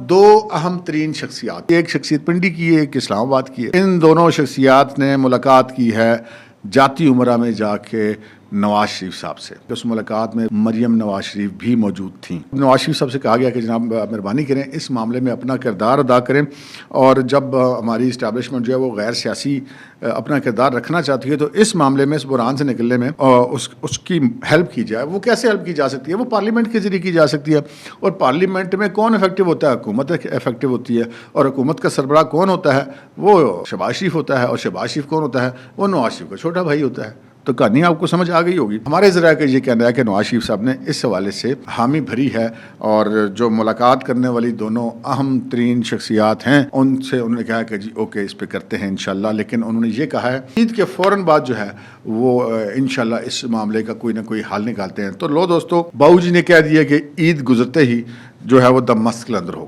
दो अहम तरीन शख्सियात, एक शख्सियत पिंडी की है, एक इस्लामाबाद की है। इन दोनों शख्सियात ने मुलाकात की है जाती उमरा में जाके नवाज शरीफ साहब से। उस मुलाकात में मरियम नवाज शरीफ भी मौजूद थी। नवाज शरीफ साहब से कहा गया कि जनाब मेहरबानी करें, इस मामले में अपना किरदार अदा करें, और जब हमारी इस्टेब्लिशमेंट जो है वो गैर सियासी अपना किरदार रखना चाहती है तो इस मामले में, इस बुरान से निकलने में उसकी हेल्प की जाए। वो कैसे हेल्प की जा सकती है? वो पार्लियामेंट के जरिए की जा सकती है। और पार्लियामेंट में कौन इफेक्टिव होता है? हुकूमत इफेक्टिव होती है। और हुकूमत का सरबराह कौन होता है? वो शहबाज शरीफ होता है। और शहबाज शरीफ कौन होता है? वो नवाज शरीफ का छोटा भाई होता है। तो कहानी आपको समझ आ गई होगी। हमारे ज़रा का ये कहना है कि नवाज शरीफ साहब ने इस हवाले से हामी भरी है, और जो मुलाकात करने वाली दोनों अहम तरीन शख्सियात हैं उनसे उन्होंने कहा कि जी ओके, इस पे करते हैं इंशाल्लाह। लेकिन उन्होंने ये कहा है ईद के फ़ौरन बाद जो है वो इंशाल्लाह इस मामले का कोई ना कोई हल निकालते हैं। तो लो दोस्तों, बाबू जी ने कह दिया कि ईद गुजरते ही जो है वो दम मस्त कलंदर होगा।